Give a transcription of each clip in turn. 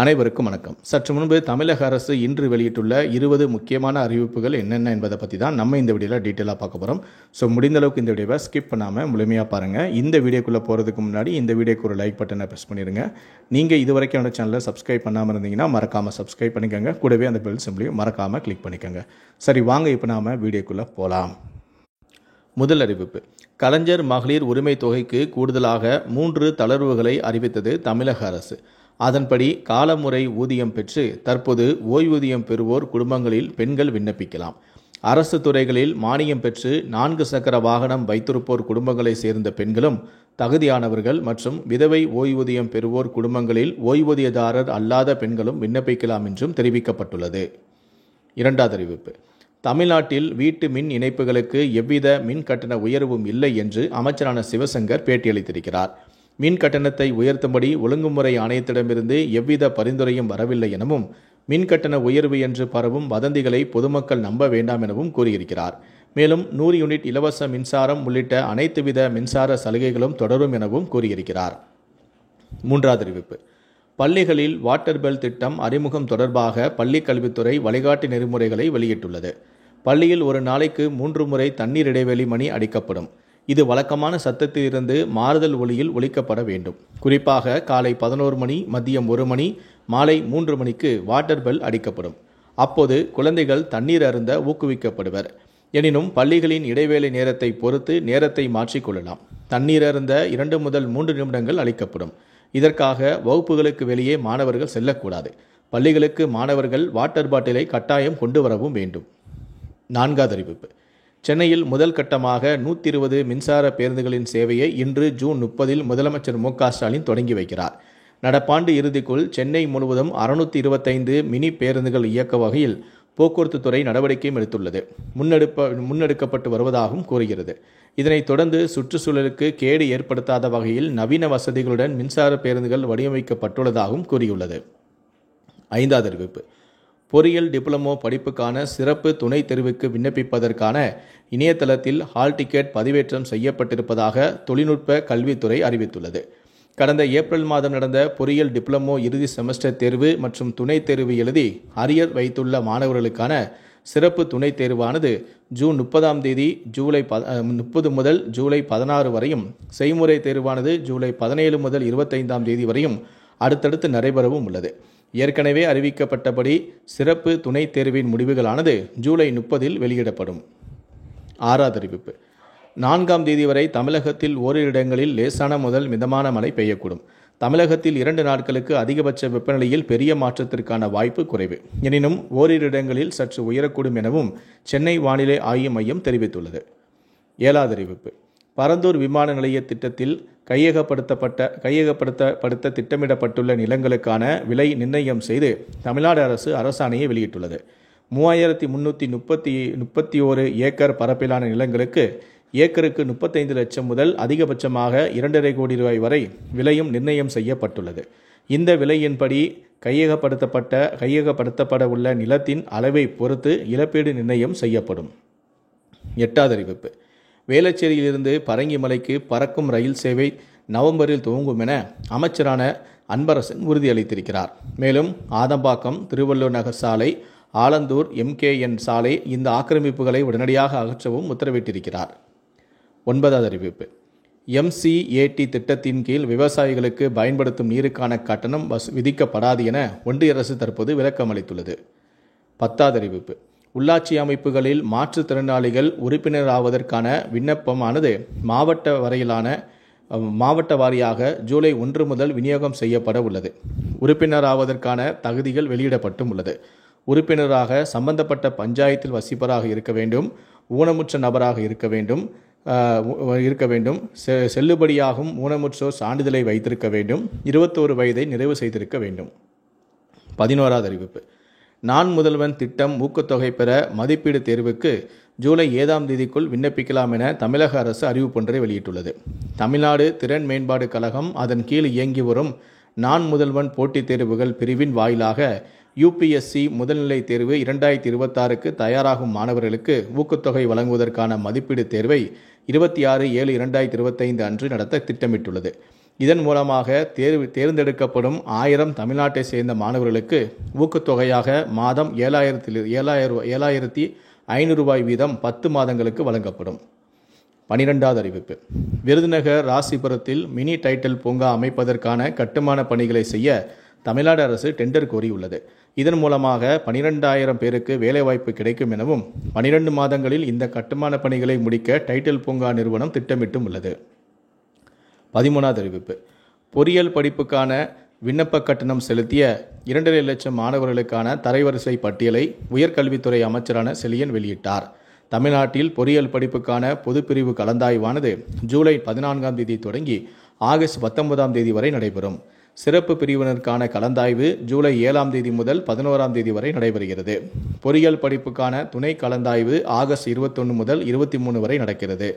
அனைவருக்கும் வணக்கம். சற்று முன்பு தமிழக அரசு இன்று வெளியிட்டுள்ள 20 முக்கியமான அறிவிப்புகள் என்னென்ன என்பதை பற்றி தான் நம்ம இந்த வீடியோவில் டீட்டெயிலாக பார்க்க போகிறோம். ஸோ முடிந்த அளவுக்கு இந்த வீடியோவை ஸ்கிப் பண்ணாமல் முழுமையாக பாருங்கள். இந்த வீடியோக்குள்ளே போகிறதுக்கு முன்னாடி இந்த வீடியோக்கு ஒரு லைக் பட்டனை ப்ரெஸ் பண்ணிடுங்க. நீங்கள் இது வரைக்கும் என்னோட சேனலை சப்ஸ்கிரைப் பண்ணாமல் இருந்தீங்கன்னா மறக்காமல் சப்ஸ்கிரைப் பண்ணிக்கோங்க. கூடவே அந்த பெல் சிம்பிளையும் மறக்காமல் கிளிக் பண்ணிக்கோங்க. சரி, வாங்க இப்போ நாம் வீடியோக்குள்ளே போகலாம். முதல் அறிவிப்பு: கலைஞர் மகளிர் உரிமை தொகைக்கு கூடுதலாக 3 தளர்வுகளை அறிவித்தது தமிழக அரசு. அதன்படி காலமுறை ஊதியம் பெற்று தற்போது ஓய்வூதியம் பெறுவோர் குடும்பங்களில் பெண்கள் விண்ணப்பிக்கலாம். அரசு துறைகளில் மானியம் பெற்று 4 சக்கர வாகனம் வைத்திருப்போர் குடும்பங்களை சேர்ந்த பெண்களும் தகுதியானவர்கள் மற்றும் விதவை ஓய்வூதியம் பெறுவோர் குடும்பங்களில் ஓய்வூதியதாரர் அல்லாத பெண்களும் விண்ணப்பிக்கலாம் என்றும் தெரிவிக்கப்பட்டுள்ளது. இரண்டாவது அறிவிப்பு: தமிழ்நாட்டில் வீட்டு மின் இணைப்புகளுக்கு எவ்வித மின் கட்டண உயர்வும் இல்லை என்று அமைச்சரான சிவசங்கர் பேட்டியளித்திருக்கிறார். மின் கட்டணத்தை உயர்த்தும்படி ஒழுங்குமுறை ஆணையத்திடமிருந்து எவ்வித பரிந்துரையும் வரவில்லை எனவும், மின் கட்டண உயர்வு என்று பரவும் வதந்திகளை பொதுமக்கள் நம்ப வேண்டாம் எனவும் கூறியிருக்கிறார். மேலும் 100 யூனிட் இலவச மின்சாரம் உள்ளிட்ட அனைத்து வித மின்சார சலுகைகளும் தொடரும் எனவும் கூறியிருக்கிறார். மூன்றாவது அறிவிப்பு: பள்ளிகளில் வாட்டர் பெல் திட்டம் அறிமுகம் தொடர்பாக பள்ளிக் கல்வித்துறை வழிகாட்டு நெறிமுறைகளை வெளியிட்டுள்ளது. பள்ளியில் ஒரு நாளைக்கு 3 முறை தண்ணீர் இடைவெளி மணி அடிக்கப்படும். இது வழக்கமான சத்தத்திலிருந்து மாறுதல் ஒலியில் ஒலிக்கப்பட வேண்டும். குறிப்பாக காலை 11 மணி, மதியம் 1 மணி, மாலை 3 மணிக்கு வாட்டர் பெல் அடிக்கப்படும். அப்போது குழந்தைகள் தண்ணீர் அருந்த ஊக்குவிக்கப்படுவர். எனினும் பள்ளிகளின் இடைவேளை நேரத்தை பொறுத்து நேரத்தை மாற்றிக்கொள்ளலாம். தண்ணீர் அருந்த 2 முதல் 3 நிமிடங்கள் அளிக்கப்படும். இதற்காக வகுப்புகளுக்கு வெளியே மாணவர்கள் செல்லக்கூடாது. பள்ளிகளுக்கு மாணவர்கள் வாட்டர் பாட்டிலை கட்டாயம் கொண்டு வரவும் வேண்டும். நான்காவது அறிவிப்பு: சென்னையில் முதல் கட்டமாக 120 மின்சார பேருந்துகளின் சேவையை இன்று ஜூன் 30 முதலமைச்சர் மு.க.ஸ்டாலின் தொடங்கி வைக்கிறார். நடப்பாண்டு இறுதிக்குள் சென்னை முழுவதும் 625 மினி பேருந்துகள் இயக்க வகையில் போக்குவரத்து துறை நடவடிக்கையும் எடுத்துள்ளது. முன்னெடுக்கப்பட்டு வருவதாகவும் கூறுகிறது. இதனைத் தொடர்ந்து சுற்றுச்சூழலுக்கு கேடு ஏற்படுத்தாத வகையில் நவீன வசதிகளுடன் மின்சார பேருந்துகள் வடிவமைக்கப்பட்டுள்ளதாகவும் கூறியுள்ளது. ஐந்தாவது அறிவிப்பு: பொறியியல் டிப்ளமோ படிப்புக்கான சிறப்பு துணைத் தேர்வுக்கு விண்ணப்பிப்பதற்கான இணையதளத்தில் ஹால் டிக்கெட் பதிவேற்றம் செய்யப்பட்டிருப்பதாக தொழில்நுட்ப கல்வித்துறை அறிவித்துள்ளது. கடந்த ஏப்ரல் மாதம் நடந்த பொறியியல் டிப்ளமோ இறுதி செமஸ்டர் தேர்வு மற்றும் துணைத் தேர்வு எழுதி அரியர் வைத்துள்ள மாணவர்களுக்கான சிறப்பு துணைத் தேர்வானது ஜூன் 30 முதல் ஜூலை 16 வரையும், செய்முறை தேர்வானது ஜூலை 17 முதல் 25 வரையும் அடுத்தடுத்து நடைபெறவும் உள்ளது. ஏற்கனவே அறிவிக்கப்பட்டபடி சிறப்பு துணைத் தேர்வின் முடிவுகளானது ஜூலை 30 வெளியிடப்படும். ஆறாவது அறிவிப்பு: 4 வரை தமிழகத்தில் ஓரிரு இடங்களில் லேசான முதல் மிதமான மழை பெய்யக்கூடும். தமிழகத்தில் 2 நாட்களுக்கு அதிகபட்ச வெப்பநிலையில் பெரிய மாற்றத்திற்கான வாய்ப்பு குறைவு. எனினும் ஓரிரு இடங்களில் சற்று உயரக்கூடும் எனவும் சென்னை வானிலை ஆய்வு மையம் தெரிவித்துள்ளது. ஏழாவது அறிவிப்பு: பரந்தூர் விமான நிலைய திட்டத்தில் கையகப்படுத்த திட்டமிடப்பட்டுள்ள நிலங்களுக்கான விலை நிர்ணயம் செய்து தமிழ்நாடு அரசு அரசாணையை வெளியிட்டுள்ளது. 3331 ஏக்கர் பரப்பிலான நிலங்களுக்கு ஏக்கருக்கு 35 லட்சம் முதல் அதிகபட்சமாக 2.5 கோடி ரூபாய் வரை விலையும் நிர்ணயம் செய்யப்பட்டுள்ளது. இந்த விலையின்படி கையகப்படுத்தப்பட உள்ள நிலத்தின் அளவை பொறுத்து இழப்பீடு நிர்ணயம் செய்யப்படும். எட்டாவது அறிவிப்பு: வேளச்சேரியிலிருந்து பரங்கிமலைக்கு பறக்கும் ரயில் சேவை நவம்பரில் துவங்கும் என அமைச்சரான அன்பரசன் உறுதியளித்திருக்கிறார். மேலும் ஆதம்பாக்கம், திருவள்ளூர் நகர் சாலை, ஆலந்தூர் MKN சாலை இந்த ஆக்கிரமிப்புகளை உடனடியாக அகற்றவும் உத்தரவிட்டிருக்கிறார். ஒன்பதாவது அறிவிப்பு: MCAT திட்டத்தின் கீழ் விவசாயிகளுக்கு பயன்படுத்தும் நீருக்கான கட்டணம் விதிக்கப்படாது என ஒன்றிய அரசு தற்போது விளக்கம் அளித்துள்ளது. 10வது அறிவிப்பு: உள்ளாட்சி அமைப்புகளில் மாற்றுத்திறனாளிகள் உறுப்பினராவதற்கான விண்ணப்பமானது மாவட்ட வாரியாக ஜூலை 1 முதல் விநியோகம் செய்யப்பட உள்ளது. உறுப்பினராவதற்கான தகுதிகள் வெளியிடப்பட்டும் உள்ளது. உறுப்பினராக சம்பந்தப்பட்ட பஞ்சாயத்தில் வசிப்பராக இருக்க வேண்டும், ஊனமுற்ற நபராக இருக்க வேண்டும், செல்லுபடியாகும் ஊனமுற்றோர் சான்றிதழை வைத்திருக்க வேண்டும், 21 வயதை நிறைவு செய்திருக்க வேண்டும். 11வது அறிவிப்பு: நான் முதல்வன் திட்டம் ஊக்கத்தொகை பெற மதிப்பீடு தேர்வுக்கு ஜூலை 7 விண்ணப்பிக்கலாம் என தமிழக அரசு அறிவிப்பொன்றை வெளியிட்டுள்ளது. தமிழ்நாடு திறன் மேம்பாடு கழகம் அதன் கீழ் இயங்கி வரும் நான் முதல்வன் போட்டித் தேர்வுகள் பிரிவின் வாயிலாக UPSC முதல்நிலை தேர்வு 2026க்கு தயாராகும் மாணவர்களுக்கு ஊக்கத்தொகை வழங்குவதற்கான மதிப்பீடு தேர்வை 26/7/2025 அன்று நடத்த திட்டமிட்டுள்ளது. இதன் மூலமாக தேர்ந்தெடுக்கப்படும் 1000 தமிழ்நாட்டை சேர்ந்த மாணவர்களுக்கு ஊக்கத்தொகையாக மாதம் 7,500 ரூபாய் வீதம் 10 மாதங்களுக்கு வழங்கப்படும். 12வது அறிவிப்பு. விருதுநகர் ராசிபுரத்தில் மினி டைட்டில் பூங்கா அமைப்பதற்கான கட்டுமான பணிகளை செய்ய தமிழ்நாடு அரசு டெண்டர் கோரியுள்ளது. இதன் மூலமாக 12,000 பேருக்கு வேலைவாய்ப்பு கிடைக்கும் எனவும் 12 மாதங்களில் இந்த கட்டுமான பணிகளை முடிக்க டைட்டில் பூங்கா நிறுவனம் திட்டமிட்டும் உள்ளது. 13வது அறிவிப்பு. பொறியியல் படிப்புக்கான விண்ணப்ப கட்டணம் செலுத்திய 2.5 லட்சம் மாணவர்களுக்கான தரவரிசை பட்டியலை உயர்கல்வித்துறை அமைச்சரான செழியன் வெளியிட்டார். தமிழ்நாட்டில் பொறியியல் படிப்புக்கான பொதுப்பிரிவு கலந்தாய்வானது ஜூலை 14ஆம் தேதி தொடங்கி ஆகஸ்ட் 19ஆம் தேதி வரை நடைபெறும். சிறப்பு பிரிவினருக்கான கலந்தாய்வு ஜூலை 7ஆம் தேதி முதல் 11ஆம் தேதி வரை நடைபெறுகிறது. பொறியியல் படிப்புக்கான துணை கலந்தாய்வு ஆகஸ்ட் 21 முதல் 23 வரை நடக்கிறது.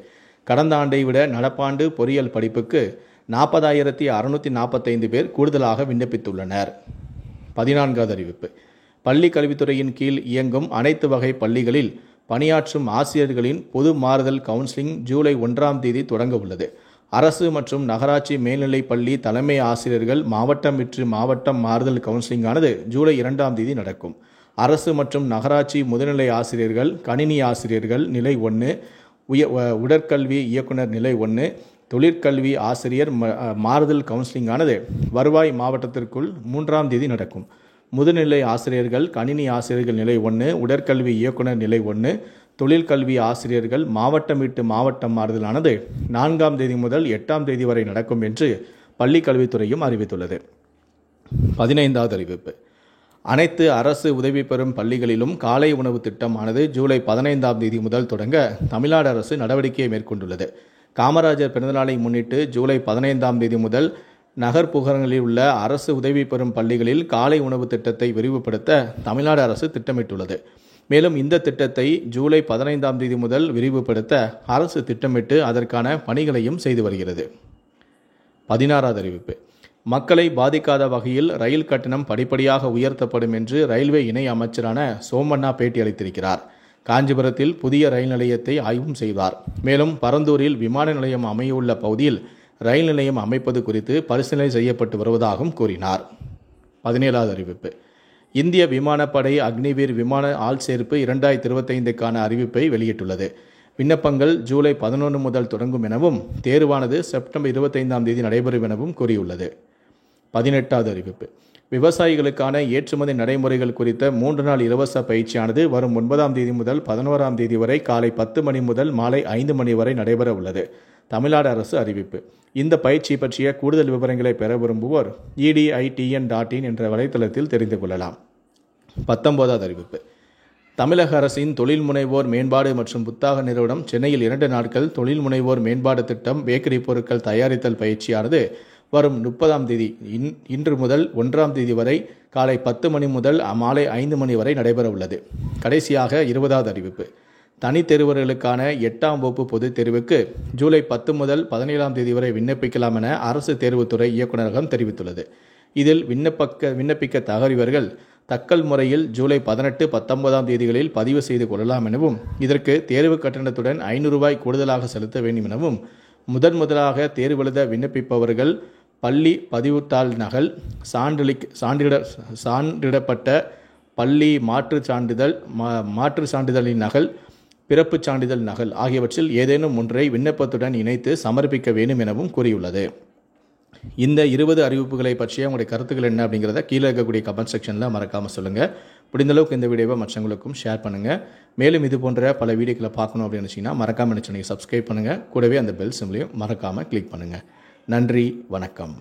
கடந்த ஆண்டை விட நடப்பாண்டு பொறியியல் படிப்புக்கு 40,645 பேர் கூடுதலாக விண்ணப்பித்துள்ளனர். 14வது அறிவிப்பு. பள்ளி கல்வித்துறையின் கீழ் இயங்கும் அனைத்து வகை பள்ளிகளில் பணியாற்றும் ஆசிரியர்களின் பொது மாறுதல் கவுன்சிலிங் ஜூலை 1ஆம் தேதி தொடங்க உள்ளது. அரசு மற்றும் நகராட்சி மேல்நிலைப் பள்ளி தலைமை ஆசிரியர்கள் மாவட்டம் விற்று மாவட்டம் மாறுதல் கவுன்சிலிங்கானது ஜூலை 2ஆம் தேதி நடக்கும். அரசு மற்றும் நகராட்சி முதுநிலை ஆசிரியர்கள், கணினி ஆசிரியர்கள் நிலை 1, உடற்கல்வி இயக்குனர் நிலை 1, தொழிற்கல்வி ஆசிரியர் மாறுதல் கவுன்சிலிங்கானது வருவாய் மாவட்டத்திற்குள் 3ஆம் தேதி நடக்கும். முதுநிலை ஆசிரியர்கள், கணினி ஆசிரியர்கள் நிலை 1, உடற்கல்வி இயக்குனர் நிலை 1, தொழிற்கல்வி ஆசிரியர்கள் மாவட்டம் விட்டு மாவட்டம் மாறுதலானது 4ஆம் தேதி முதல் 8ஆம் தேதி வரை நடக்கும் என்று பள்ளி கல்வித்துறையும் அறிவித்துள்ளது. 15வது அறிவிப்பு. அனைத்து அரசு உதவி பெறும் பள்ளிகளிலும் காலை உணவு திட்டமானது ஜூலை 15ஆம் தேதி முதல் தொடங்க தமிழ்நாடு அரசு நடவடிக்கையை மேற்கொண்டுள்ளது. காமராஜர் பிறந்தநாளை முன்னிட்டு ஜூலை 15ஆம் தேதி முதல் நகர்ப்புறங்களில் உள்ள அரசு உதவி பெறும் பள்ளிகளில் காலை உணவு திட்டத்தை விரிவுபடுத்த தமிழ்நாடு அரசு திட்டமிட்டுள்ளது. மேலும் இந்த திட்டத்தை ஜூலை 15ஆம் தேதி முதல் விரிவுபடுத்த அரசு திட்டமிட்டு அதற்கான பணிகளையும் செய்து வருகிறது. 16வது அறிவிப்பு. மக்களை பாதிக்காத வகையில் ரயில் கட்டணம் படிப்படியாக உயர்த்தப்படும் என்று ரயில்வே இணை அமைச்சரான சோமண்ணா பேட்டியளித்திருக்கிறார். காஞ்சிபுரத்தில் புதிய ரயில் நிலையத்தை ஆய்வும் செய்தார். மேலும் பரந்தூரில் விமான நிலையம் அமையவுள்ள பகுதியில் ரயில் நிலையம் அமைப்பது குறித்து பரிசீலனை செய்யப்பட்டு வருவதாகவும் கூறினார். 17வது அறிவிப்பு. இந்திய விமானப்படை அக்னிவீர் விமான ஆள்சேர்ப்பு 2025க்கான அறிவிப்பை வெளியிட்டுள்ளது. விண்ணப்பங்கள் ஜூலை 11 முதல் தொடங்கும் எனவும் தேர்வானது செப்டம்பர் 25ஆம் தேதி நடைபெறும் எனவும் கூறியுள்ளது. 18வது அறிவிப்பு. விவசாயிகளுக்கான ஏற்றுமதி நடைமுறைகள் குறித்த 3 நாள் இலவச பயிற்சியானது வரும் 9ஆம் தேதி முதல் 11ஆம் தேதி வரை காலை 10 மணி முதல் மாலை 5 மணி வரை நடைபெற உள்ளது. தமிழ்நாடு அரசு அறிவிப்பு. இந்த பயிற்சி பற்றிய கூடுதல் விவரங்களை பெற விரும்புவோர் editn.in என்ற வலைத்தளத்தில் தெரிந்து கொள்ளலாம். 19வது அறிவிப்பு. தமிழக அரசின் தொழில் முனைவோர் மேம்பாடு மற்றும் புத்தாக்க நிறுவனம் சென்னையில் 2 நாட்கள் தொழில் முனைவோர் மேம்பாடு திட்டம் பேக்கரி பொருட்கள் தயாரித்தல் பயிற்சியானது வரும் 30ஆம் தேதி இன்று முதல் 1ஆம் தேதி வரை காலை 10 மணி முதல் மாலை 5 மணி வரை நடைபெற உள்ளது. கடைசியாக 20வது அறிவிப்பு. தனித் தேர்வர்களுக்கான 8ஆம் வகுப்பு பொதுத் தேர்வுக்கு ஜூலை 10 முதல் 17ஆம் தேதி வரை விண்ணப்பிக்கலாம் என அரசு தேர்வுத்துறை இயக்குநரகம் தெரிவித்துள்ளது. இதில் விண்ணப்பிக்க தகவல்கள் தக்கல் முறையில் ஜூலை 18, 19ஆம் தேதிகளில் பதிவு செய்து கொள்ளலாம் எனவும் இதற்கு தேர்வு கட்டணத்துடன் 500 ரூபாய் கூடுதலாக செலுத்த வேண்டும் எனவும் முதலாக தேர்வெழுத விண்ணப்பிப்பவர்கள் பள்ளி பதிவுத்தாள் நகல், சான்றிடப்பட்ட பள்ளி மாற்று சான்றிதழின் நகல், பிறப்புச் சான்றிதழ் நகல் ஆகியவற்றில் ஏதேனும் ஒன்றை விண்ணப்பத்துடன் இணைத்து சமர்ப்பிக்க வேண்டும் எனவும் கூறியுள்ளது. இந்த 20 அறிவிப்புகளை பற்றிய உங்களுடைய கருத்துக்கள் என்ன அப்படிங்கிறத கீழே இருக்கக்கூடிய கமெண்ட் செக்ஷனில் மறக்காமல் சொல்லுங்கள். முடிந்தளவுக்கு இந்த வீடியோவை மற்றவங்களுக்கும் ஷேர் பண்ணுங்கள். மேலும் இது போன்ற பல வீடியோக்களை பார்க்கணும் அப்படின்னு நினச்சிங்கன்னா மறக்காமல் நினச்சி சப்ஸ்கிரைப் பண்ணுங்கள். கூடவே அந்த பெல் சிம்லையும் மறக்காமல் கிளிக் பண்ணுங்கள். நன்றி, வணக்கம்.